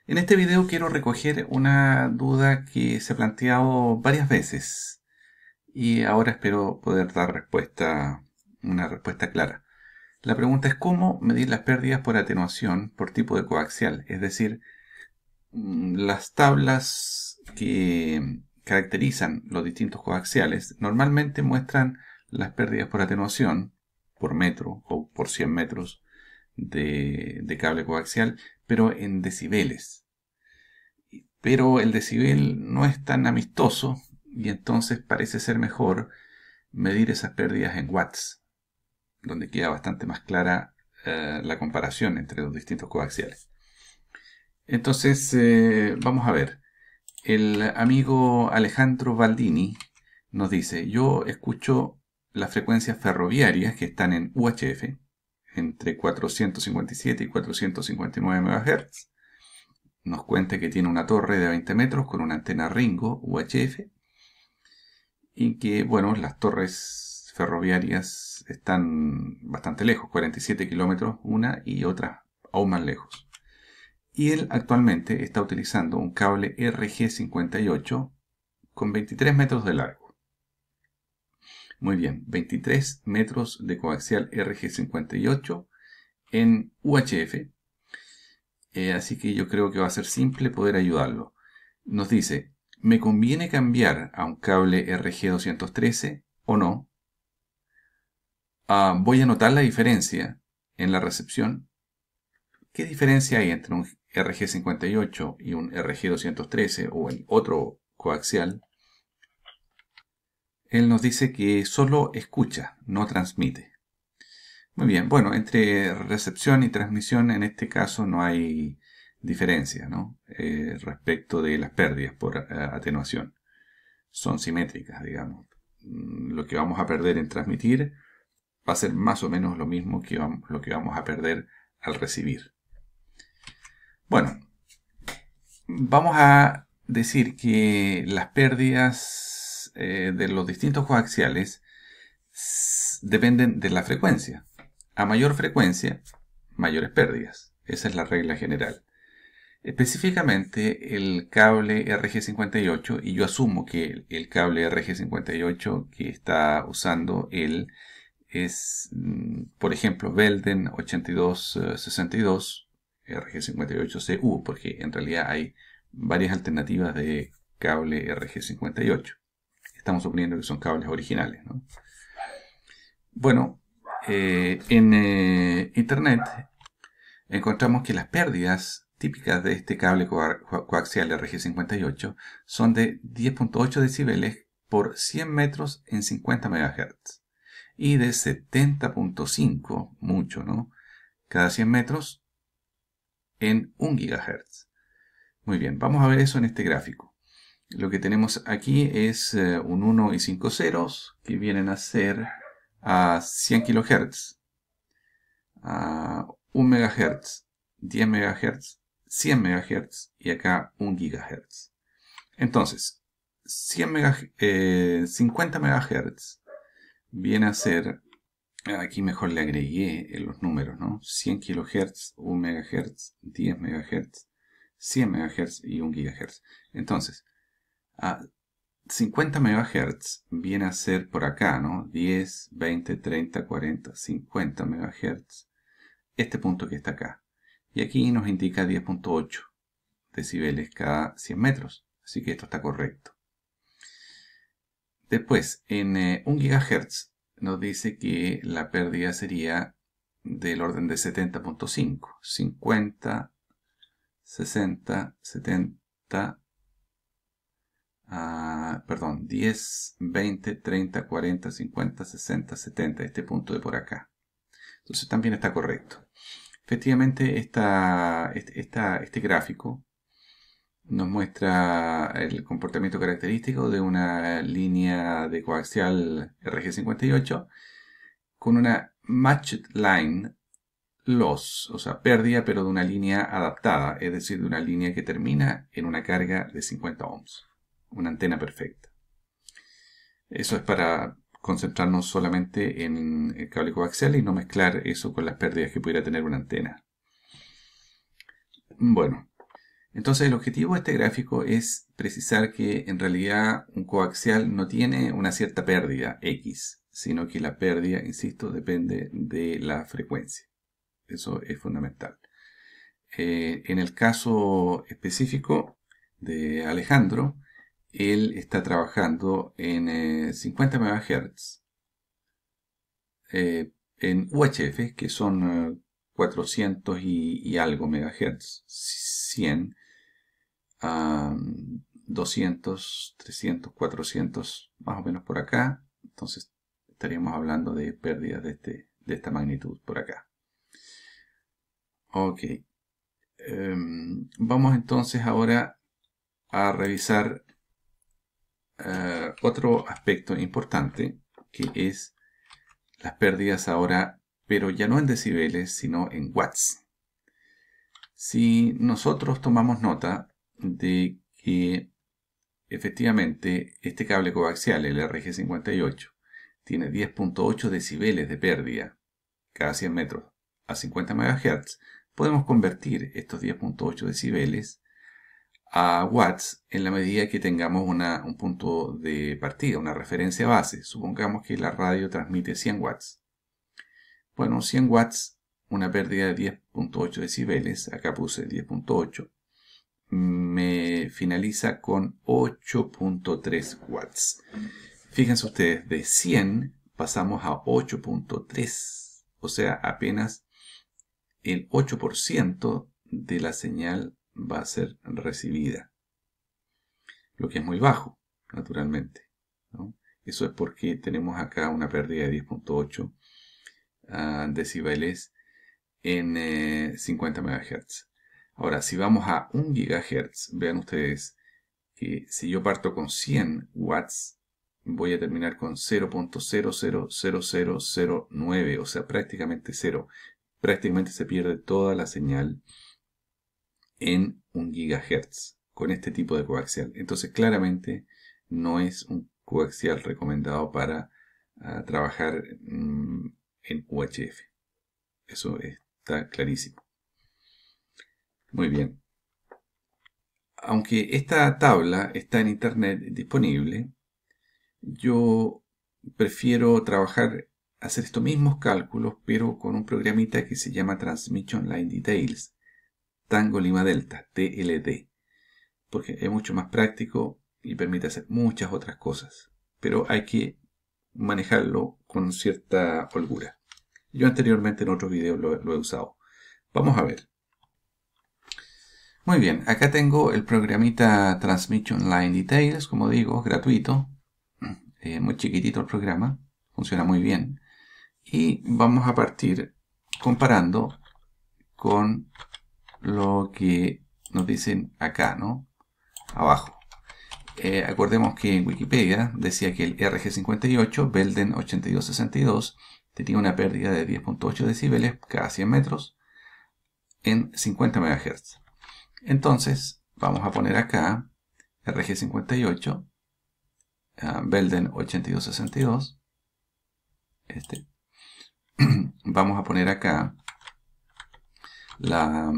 En este video quiero recoger una duda que se ha planteado varias veces y ahora espero poder dar una respuesta clara. La pregunta es cómo medir las pérdidas por atenuación por tipo de coaxial, es decir, las tablas que caracterizan los distintos coaxiales normalmente muestran las pérdidas por atenuación por metro o por 100 metros de cable coaxial, pero en decibeles. Pero el decibel no es tan amistoso y entonces parece ser mejor medir esas pérdidas en watts, donde queda bastante más clara la comparación entre los distintos coaxiales. Entonces, vamos a ver. El amigo Alejandro Baldini nos dice, yo escucho las frecuencias ferroviarias que están en UHF, entre 457 y 459 MHz. Nos cuenta que tiene una torre de 20 metros con una antena Ringo UHF y que, bueno, las torres ferroviarias están bastante lejos, 47 kilómetros una y otra aún más lejos. Y él actualmente está utilizando un cable RG58 con 23 metros de largo. Muy bien, 23 metros de coaxial RG58 en UHF. Así que yo creo que va a ser simple poder ayudarlo. Nos dice, ¿me conviene cambiar a un cable RG213 o no? Voy a notar la diferencia en la recepción. ¿Qué diferencia hay entre un RG58 y un RG213 o el otro coaxial? Él nos dice que solo escucha, no transmite. Muy bien, bueno, entre recepción y transmisión en este caso no hay diferencia, ¿no? Respecto de las pérdidas por atenuación. Son simétricas, digamos. Lo que vamos a perder en transmitir va a ser más o menos lo mismo que lo que vamos a perder al recibir. Bueno, vamos a decir que las pérdidas de los distintos coaxiales dependen de la frecuencia. A mayor frecuencia, mayores pérdidas. Esa es la regla general. Específicamente el cable RG58, y yo asumo que el cable RG58 que está usando él es, por ejemplo, Belden 8262 RG58CU, porque en realidad hay varias alternativas de cable RG58. Estamos suponiendo que son cables originales, ¿no? Bueno, en Internet encontramos que las pérdidas típicas de este cable coaxial RG58 son de 10.8 decibeles por 100 metros en 50 MHz y de 70.5, mucho, ¿no? Cada 100 metros en 1 GHz. Muy bien, vamos a ver eso en este gráfico. Lo que tenemos aquí es un 1 y 5 ceros que vienen a ser a 100 kHz, a 1 MHz, 10 MHz, 100 MHz y acá 1 GHz. Entonces, 50 MHz viene a ser, aquí mejor le agregué los números, ¿no? 100 kHz, 1 MHz, 10 MHz, 100 MHz y 1 GHz. Entonces, a 50 MHz viene a ser por acá, ¿no? 10, 20, 30, 40, 50 MHz. Este punto que está acá. Y aquí nos indica 10.8 decibeles cada 100 metros. Así que esto está correcto. Después, en 1 GHz nos dice que la pérdida sería del orden de 70.5. 50, 60, 70, perdón, 10, 20, 30, 40, 50, 60, 70. Este punto de por acá. Entonces también está correcto. Efectivamente, este gráfico nos muestra el comportamiento característico de una línea de coaxial RG58 con una matched line loss, o sea, pérdida, pero de una línea adaptada, es decir, de una línea que termina en una carga de 50 ohms, una antena perfecta. Eso es para concentrarnos solamente en el cable coaxial y no mezclar eso con las pérdidas que pudiera tener una antena. Bueno, Entonces el objetivo de este gráfico es precisar que en realidad un coaxial no tiene una cierta pérdida X, sino que la pérdida, insisto, depende de la frecuencia. Eso es fundamental. En el caso específico de Alejandro, él está trabajando en 50 MHz en UHF, que son 400 y algo MHz, 100, 200, 300, 400, más o menos por acá. Entonces estaríamos hablando de pérdidas de esta magnitud por acá. Ok. Vamos entonces ahora a revisar otro aspecto importante, que es las pérdidas ahora, pero ya no en decibeles, sino en watts. Si nosotros tomamos nota de que efectivamente este cable coaxial, el RG58, tiene 10.8 decibeles de pérdida cada 100 metros a 50 MHz, podemos convertir estos 10.8 decibeles a watts en la medida que tengamos un punto de partida, una referencia base. Supongamos que la radio transmite 100 watts. Bueno, 100 watts, una pérdida de 10.8 decibeles, acá puse 10.8, me finaliza con 8.3 watts. Fíjense ustedes, de 100 pasamos a 8.3, o sea, apenas el 8% de la señal va a ser recibida, lo que es muy bajo, naturalmente, ¿no? Eso es porque tenemos acá una pérdida de 10.8 decibeles en 50 MHz. Ahora, si vamos a 1 GHz, vean ustedes que si yo parto con 100 watts, voy a terminar con 0.000009, o sea, prácticamente cero. Prácticamente se pierde toda la señal en 1 GHz con este tipo de coaxial. Entonces, claramente no es un coaxial recomendado para trabajar en UHF. Eso está clarísimo. Muy bien. Aunque esta tabla está en internet disponible, yo prefiero hacer estos mismos cálculos, pero con un programita que se llama Transmission Line Details, Tango Lima Delta, TLD, porque es mucho más práctico y permite hacer muchas otras cosas, pero hay que manejarlo con cierta holgura. Yo anteriormente en otros videos lo he usado. Vamos a ver. Muy bien, acá tengo el programita Transmission Line Details, como digo, gratuito. Muy chiquitito el programa, funciona muy bien. Y vamos a partir comparando con lo que nos dicen acá, ¿no? Abajo. Acordemos que en Wikipedia decía que el RG58 Belden 8262 tenía una pérdida de 10.8 decibeles cada 100 metros en 50 MHz. Entonces, vamos a poner acá RG58 Belden 8262. Vamos a poner acá la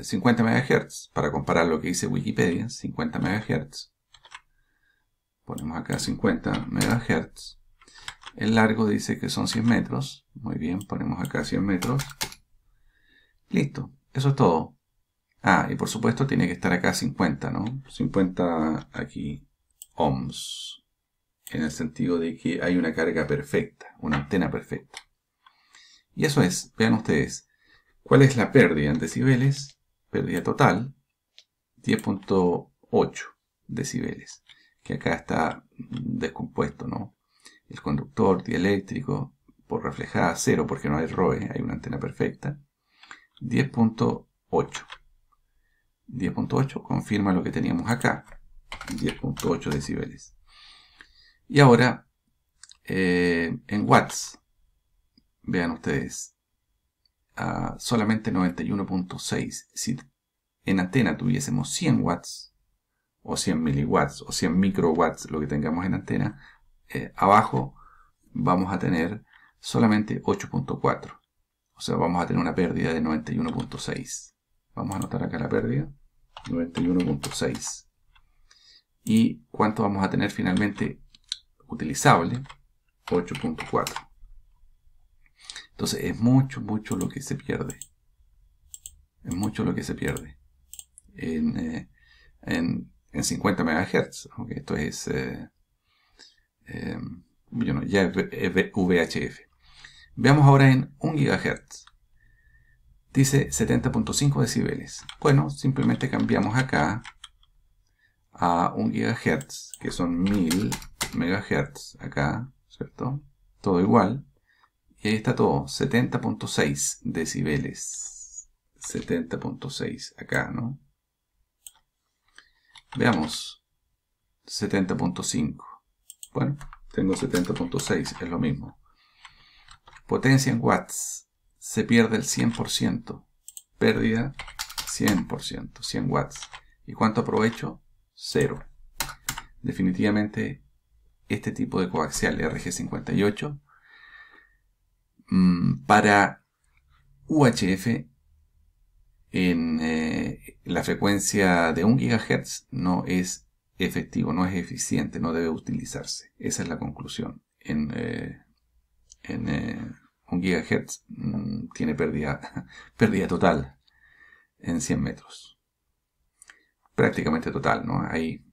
50 MHz para comparar lo que dice Wikipedia. 50 MHz. Ponemos acá 50 MHz. El largo dice que son 100 metros. Muy bien, ponemos acá 100 metros. Listo, eso es todo. Y por supuesto tiene que estar acá 50, ¿no? 50 aquí ohms. En el sentido de que hay una carga perfecta, una antena perfecta. Y eso es, vean ustedes, ¿cuál es la pérdida en decibeles? Pérdida total, 10.8 decibeles, que acá está descompuesto, ¿no? El conductor dieléctrico por reflejada 0 porque no hay ROE, hay una antena perfecta. 10.8. 10.8 confirma lo que teníamos acá, 10.8 decibeles. Y ahora, en watts, vean ustedes, solamente 91.6. Si en antena tuviésemos 100 watts, o 100 miliwatts, o 100 microwatts, lo que tengamos en antena, abajo vamos a tener solamente 8.4. O sea, vamos a tener una pérdida de 91.6. Vamos a anotar acá la pérdida. 91.6. ¿Y cuánto vamos a tener finalmente utilizable? 8.4. Entonces es mucho lo que se pierde. Es mucho lo que se pierde en 50 MHz. Okay, esto es ya es VHF. Veamos ahora en 1 GHz. Dice 70.5 decibeles. Bueno, simplemente cambiamos acá a 1 GHz, que son 1000 MHz acá, ¿cierto? Todo igual. Y ahí está todo, 70.6 decibeles. 70.6 acá, ¿no? Veamos, 70.5. Bueno, tengo 70.6, es lo mismo. Potencia en watts, se pierde el 100%. Pérdida, 100%, 100 watts. ¿Y cuánto aprovecho? 0. Definitivamente, este tipo de coaxial RG58 para UHF en la frecuencia de 1 GHz no es efectivo, no es eficiente, no debe utilizarse. Esa es la conclusión. En 1 GHz tiene pérdida total en 100 metros. Prácticamente total, ¿no? Hay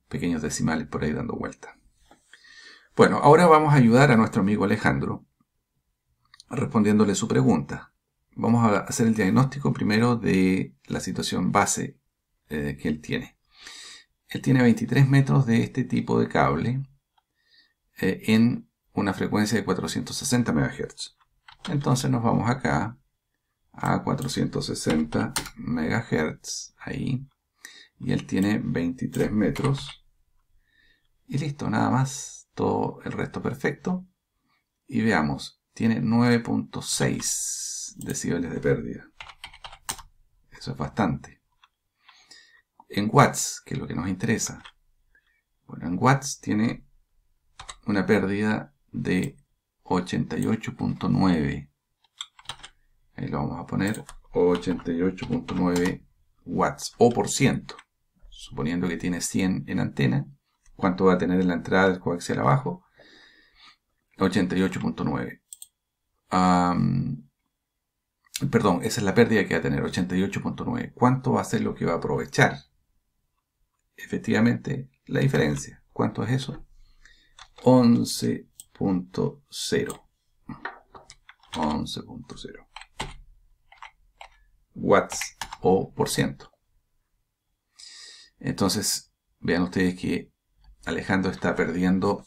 pequeños decimales por ahí dando vuelta. Bueno, ahora vamos a ayudar a nuestro amigo Alejandro respondiéndole su pregunta. Vamos a hacer el diagnóstico primero de la situación base que él tiene. Él tiene 23 metros de este tipo de cable en una frecuencia de 460 MHz. Entonces nos vamos acá a 460 MHz, ahí, y él tiene 23 metros. Y listo, nada más, todo el resto perfecto. Y veamos, tiene 9.6 decibeles de pérdida. Eso es bastante. En watts, que es lo que nos interesa. Bueno, en watts tiene una pérdida de 88.9. Ahí lo vamos a poner, 88.9 watts o por ciento. Suponiendo que tiene 100 en antena, ¿cuánto va a tener en la entrada del coaxial abajo? 88.9. Perdón, esa es la pérdida que va a tener, 88.9. ¿Cuánto va a ser lo que va a aprovechar? Efectivamente, la diferencia. ¿Cuánto es eso? 11.0. 11.0 watts o por ciento. Entonces, vean ustedes que Alejandro está perdiendo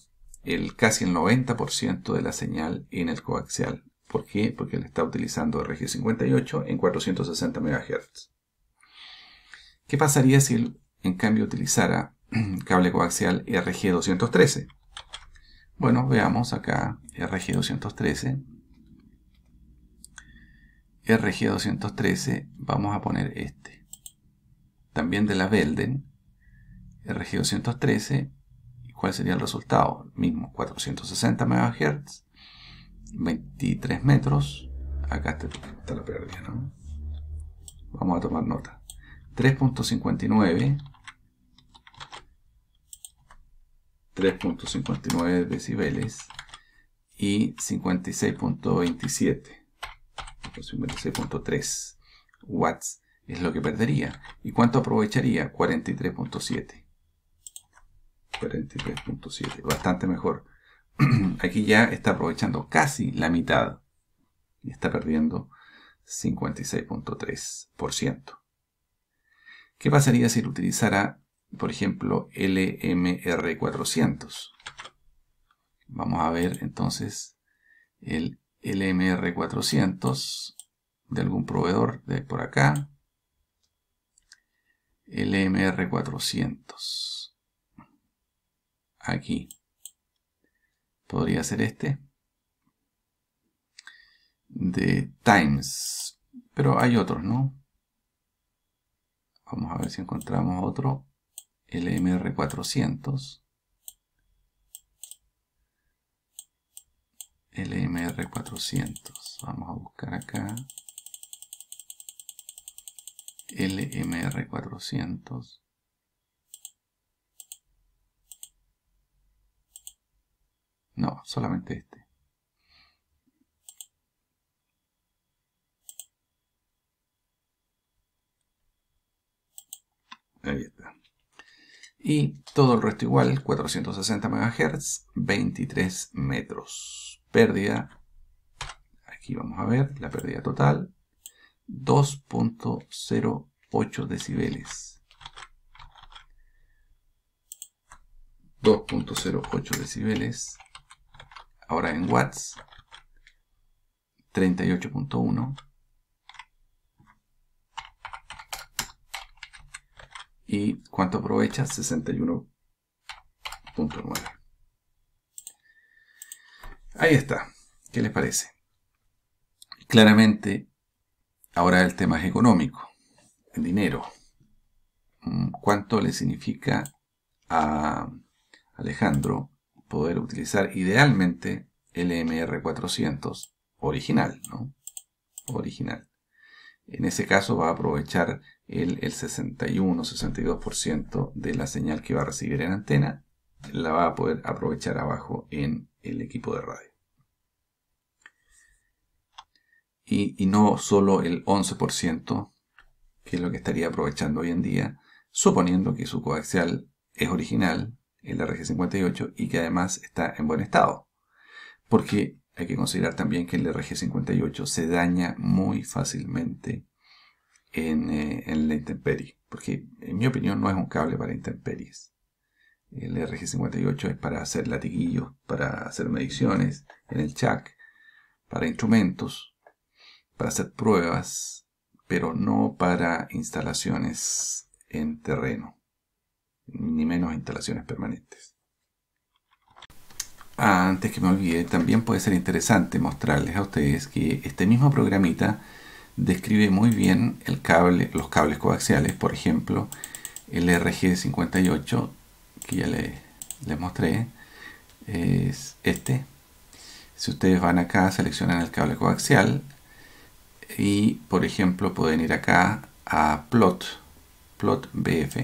casi el 90% de la señal en el coaxial. ¿Por qué? Porque él está utilizando RG58 en 460 MHz. ¿Qué pasaría si él, en cambio, utilizara cable coaxial RG213? Bueno, veamos acá RG213. RG213, vamos a poner este. También de la Belden. RG213. ¿Y cuál sería el resultado? Mismo, 460 MHz. 23 metros. Acá está la pérdida, ¿no? Vamos a tomar nota. 3.59. 3.59 decibeles. Y 56.27. 56.3 watts es lo que perdería. ¿Y cuánto aprovecharía? 43.7. 43.7. Bastante mejor. Aquí ya está aprovechando casi la mitad y está perdiendo 56.3%. ¿Qué pasaría si lo utilizara, por ejemplo, LMR400? Vamos a ver entonces el LMR400 de algún proveedor de por acá. LMR400. Aquí. Podría ser este. De Times. Pero hay otros, ¿no? Vamos a ver si encontramos otro. LMR400. LMR400. Vamos a buscar acá LMR400. No, solamente este. Ahí está. Y todo el resto igual, 460 MHz, 23 metros. Pérdida, aquí vamos a ver la pérdida total, 2.08 decibeles. 2.08 decibeles. Ahora en watts, 38.1. ¿Y cuánto aprovecha? 61.9. Ahí está. ¿Qué les parece? Claramente, ahora el tema es económico. El dinero. ¿Cuánto le significa a Alejandro poder utilizar idealmente el LMR400 original, ¿no? Original. En ese caso va a aprovechar el 61-62% de la señal que va a recibir en antena, la va a poder aprovechar abajo en el equipo de radio. Y no solo el 11%, que es lo que estaría aprovechando hoy en día, suponiendo que su coaxial es original, el RG58, y que además está en buen estado. Porque hay que considerar también que el RG58 se daña muy fácilmente en la intemperie, porque en mi opinión no es un cable para intemperies. El RG58 es para hacer latiguillos, para hacer mediciones en el jack, para instrumentos, para hacer pruebas, pero no para instalaciones en terreno, ni menos instalaciones permanentes. Antes que me olvide, también puede ser interesante mostrarles a ustedes que este mismo programita describe muy bien el cable, los cables coaxiales. Por ejemplo, el RG58, que ya les mostré, es este. Si ustedes van acá, seleccionan el cable coaxial y, por ejemplo, pueden ir acá a plot BF,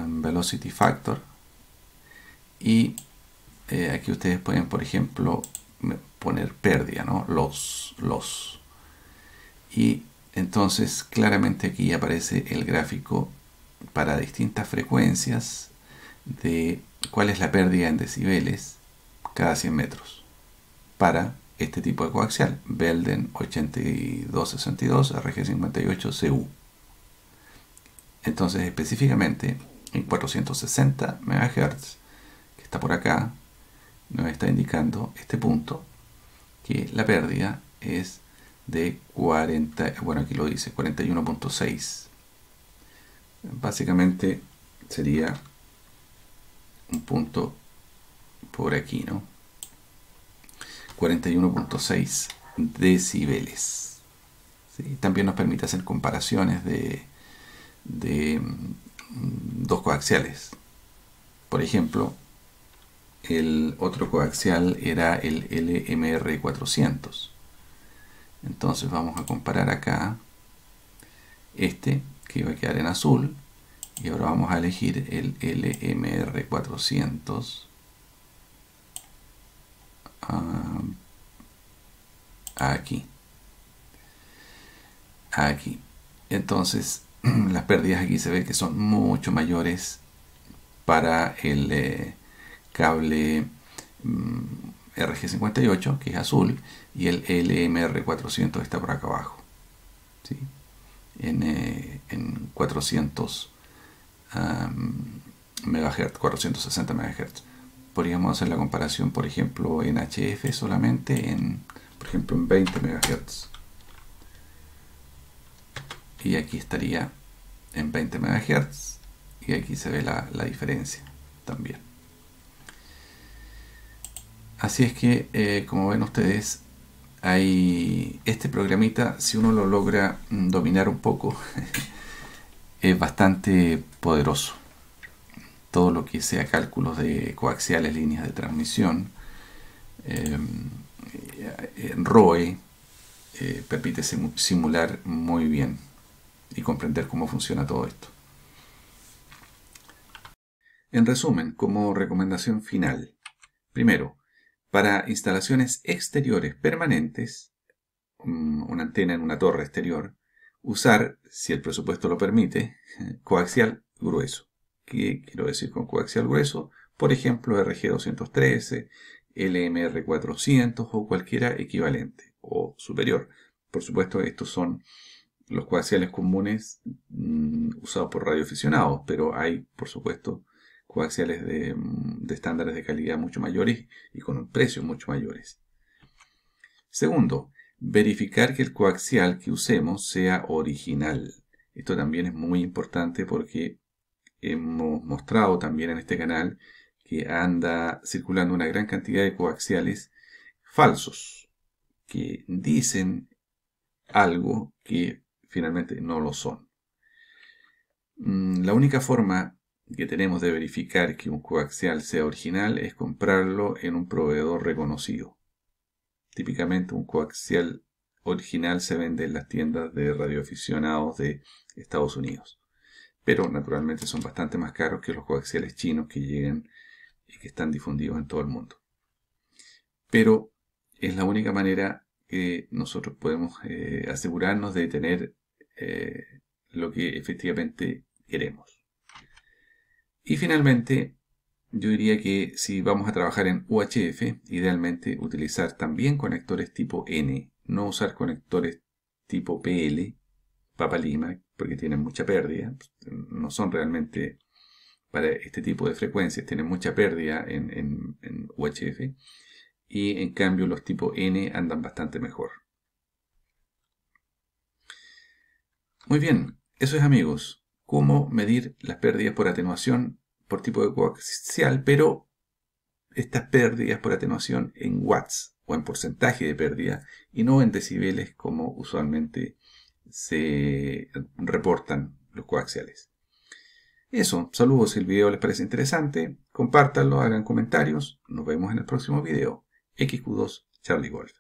Velocity Factor, y aquí ustedes pueden, por ejemplo, poner pérdida, ¿no? Loss. Y entonces claramente aquí aparece el gráfico para distintas frecuencias de cuál es la pérdida en decibeles cada 100 metros para este tipo de coaxial, Belden 8262 RG58 CU. Entonces específicamente en 460 MHz, que está por acá, nos está indicando este punto que la pérdida es de 40, bueno, aquí lo dice, 41.6. Básicamente sería un punto por aquí, ¿no? 41.6 decibeles. ¿Sí? También nos permite hacer comparaciones de dos coaxiales. Por ejemplo, el otro coaxial era el LMR400. Entonces vamos a comparar acá este, que va a quedar en azul, y ahora vamos a elegir el LMR400 aquí. Entonces las pérdidas aquí se ve que son mucho mayores para el cable RG58, que es azul, y el LMR400 está por acá abajo, ¿sí? En 400 MHz, 460 MHz. Podríamos hacer la comparación, por ejemplo, en HF solamente, por ejemplo, en 20 MHz. Y aquí estaría en 20 MHz, y aquí se ve la diferencia también. Así es que, como ven ustedes, hay este programita, si uno lo logra dominar un poco, es bastante poderoso. Todo lo que sea cálculos de coaxiales, líneas de transmisión, ROE permite simular muy bien y comprender cómo funciona todo esto. En resumen, como recomendación final, primero, para instalaciones exteriores permanentes, una antena en una torre exterior, usar, si el presupuesto lo permite, coaxial grueso. ¿Qué quiero decir con coaxial grueso? Por ejemplo, RG213, LMR400 o cualquiera equivalente o superior. Por supuesto, estos son los coaxiales comunes usados por radioaficionados, pero hay, por supuesto, coaxiales de estándares de calidad mucho mayores y con precios mucho mayores. Segundo, verificar que el coaxial que usemos sea original. Esto también es muy importante porque hemos mostrado también en este canal que anda circulando una gran cantidad de coaxiales falsos que dicen algo que finalmente no lo son. La única forma que tenemos de verificar que un coaxial sea original es comprarlo en un proveedor reconocido. Típicamente un coaxial original se vende en las tiendas de radioaficionados de Estados Unidos. Pero naturalmente son bastante más caros que los coaxiales chinos que llegan y que están difundidos en todo el mundo. Pero es la única manera que nosotros podemos asegurarnos de tener lo que efectivamente queremos. Y finalmente, yo diría que si vamos a trabajar en UHF, idealmente utilizar también conectores tipo N, no usar conectores tipo PL, Papa Lima, porque tienen mucha pérdida, no son realmente para este tipo de frecuencias, tienen mucha pérdida en UHF, y en cambio los tipo N andan bastante mejor. Muy bien, eso es, amigos, cómo medir las pérdidas por atenuación por tipo de coaxial, pero estas pérdidas por atenuación en watts o en porcentaje de pérdida y no en decibeles como usualmente se reportan los coaxiales. Eso, saludos, si el video les parece interesante, compártanlo, hagan comentarios, nos vemos en el próximo video. XQ2 Charlie Golf.